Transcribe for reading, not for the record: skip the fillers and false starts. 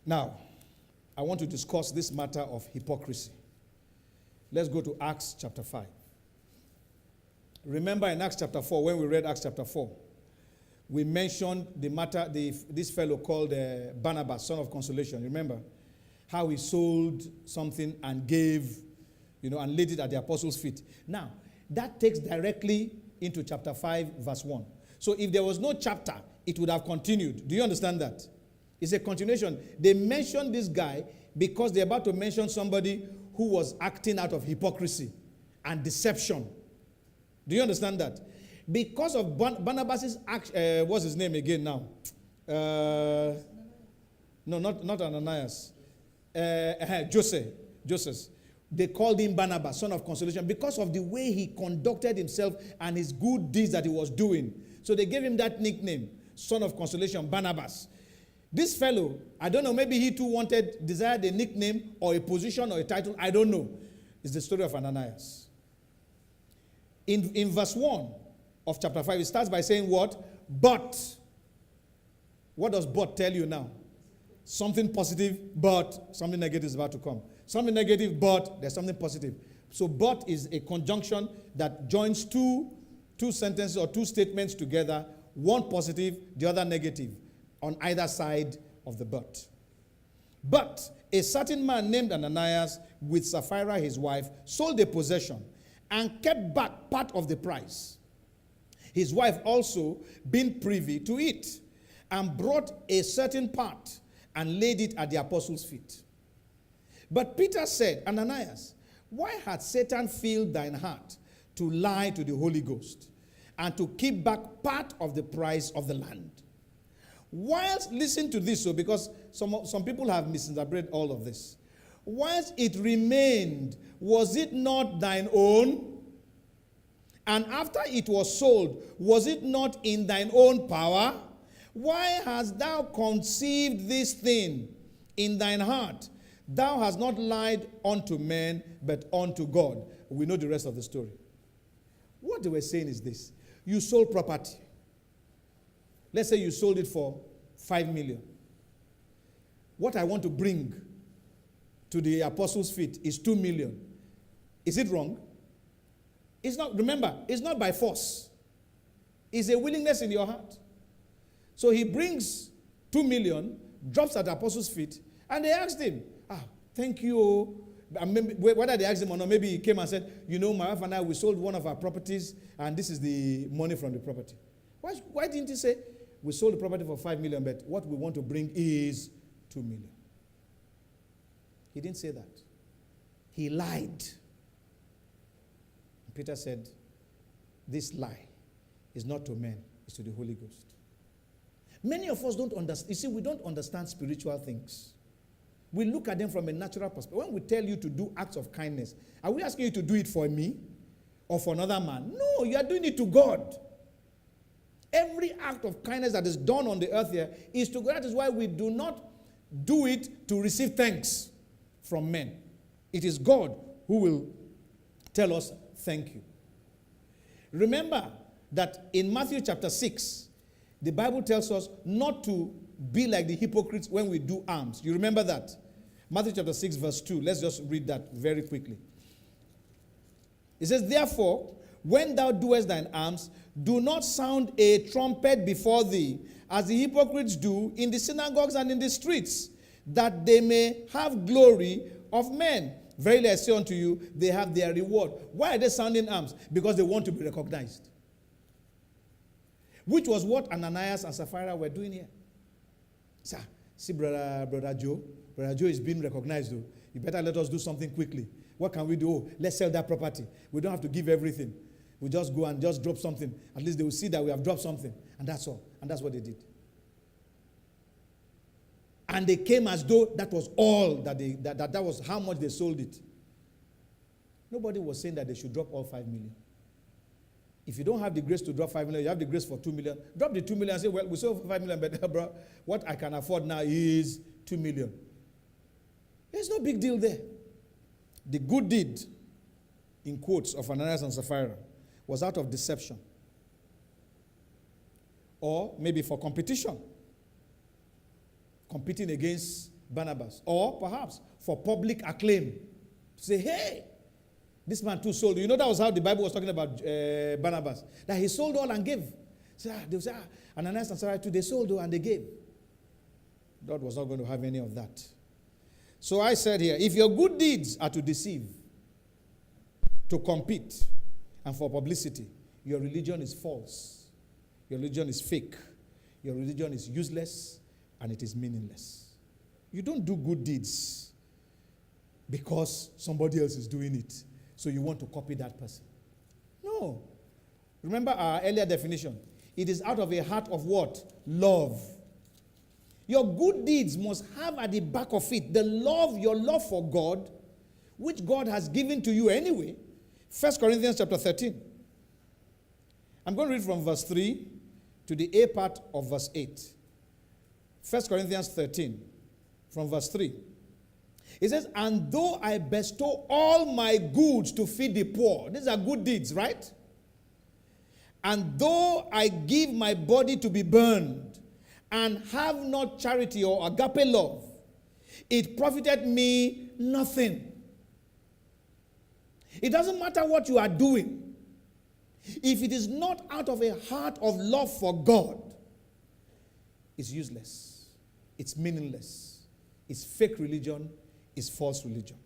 Now, I want to discuss this matter of hypocrisy. Let's go to Acts chapter 5. Remember in Acts chapter 4, when we read Acts chapter 4, we mentioned the matter, this fellow called Barnabas, son of consolation. Remember how he sold something and gave, and laid it at the apostles' feet. Now, that takes directly into chapter 5, verse 1. So if there was no chapter, it would have continued. Do you understand that? It's a continuation. They mentioned this guy because they're about to mention somebody who was acting out of hypocrisy and deception. Do you understand that? Because of Barnabas' action, what's his name again now? No, not Ananias. Joseph. They called him Barnabas, son of consolation, because of the way he conducted himself and his good deeds that he was doing. So they gave him that nickname, son of consolation, Barnabas. This fellow, I don't know, maybe he too desired a nickname or a position or a title, I don't know. It's the story of Ananias. In verse 1 of chapter 5, it starts by saying what? But. What does but tell you now? Something positive, but something negative is about to come. Something negative, but there's something positive. So but is a conjunction that joins two sentences or two statements together, one positive, the other negative, on either side of the but. But a certain man named Ananias, with Sapphira his wife, sold a possession and kept back part of the price. His wife also, being privy to it, and brought a certain part and laid it at the apostles' feet. But Peter said, Ananias, why had Satan filled thine heart to lie to the Holy Ghost and to keep back part of the price of the land? Whilst, listen to this, because some people have misinterpreted all of this. Whilst it remained, was it not thine own? And after it was sold, was it not in thine own power? Why hast thou conceived this thing in thine heart? Thou hast not lied unto men, but unto God. We know the rest of the story. What they were saying is this. You sold property. Let's say you sold it for 5 million. What I want to bring to the apostles' feet is 2 million. Is it wrong? It's not, remember, it's not by force. It's a willingness in your heart. So he brings 2 million, drops at the apostles' feet, and they asked him, thank you. Whether they asked him or not, maybe he came and said, my wife and I, we sold one of our properties, and this is the money from the property. Why didn't he say, we sold the property for 5 million, but what we want to bring is 2 million? He didn't say that. He lied. Peter said, this lie is not to men, it's to the Holy Ghost. Many of us don't understand. You see, we don't understand spiritual things. We look at them from a natural perspective. When we tell you to do acts of kindness, are we asking you to do it for me or for another man? No, you are doing it to God. Every act of kindness that is done on the earth here is to God. That is why we do not do it to receive thanks from men. It is God who will tell us thank you. Remember that in Matthew chapter 6, the Bible tells us not to be like the hypocrites when we do alms. You remember that? Matthew chapter 6 verse 2. Let's just read that very quickly. It says, therefore, when thou doest thine alms, do not sound a trumpet before thee, as the hypocrites do in the synagogues and in the streets, that they may have glory of men. Verily I say unto you, they have their reward. Why are they sounding alms? Because they want to be recognized. Which was what Ananias and Sapphira were doing here. Sir, see brother Joe. Brother Joe is being recognized though. You better let us do something quickly. What can we do? Oh, let's sell that property. We don't have to give everything. We just go and just drop something. At least they will see that we have dropped something. And that's all. And that's what they did. And they came as though that was all that was how much they sold it. Nobody was saying that they should drop all 5 million. If you don't have the grace to drop 5 million, you have the grace for 2 million. Drop the 2 million and say, well, we sold for 5 million, but bro, what I can afford now is 2 million. There's no big deal there. The good deed, in quotes, of Ananias and Sapphira was out of deception. Or maybe for competition. Competing against Barnabas. Or perhaps for public acclaim. Say, hey, this man too sold. You know that was how the Bible was talking about Barnabas. That he sold all and gave. So, they would say, Ananias and Sapphira too, they sold all and they gave. God was not going to have any of that. So I said here, if your good deeds are to deceive, to compete, and for publicity, your religion is false. Your religion is fake. Your religion is useless, and it is meaningless. You don't do good deeds because somebody else is doing it, so you want to copy that person. No. Remember our earlier definition. It is out of a heart of what? Love. Your good deeds must have at the back of it the love, your love for God, which God has given to you anyway. 1 Corinthians chapter 13. I'm going to read from verse 3 to the A part of verse 8. 1 Corinthians 13, from verse 3. It says, and though I bestow all my goods to feed the poor. These are good deeds, right? And though I give my body to be burned, and have not charity or agape love, it profited me nothing. It doesn't matter what you are doing. If it is not out of a heart of love for God, it's useless. It's meaningless. It's fake religion. It's false religion.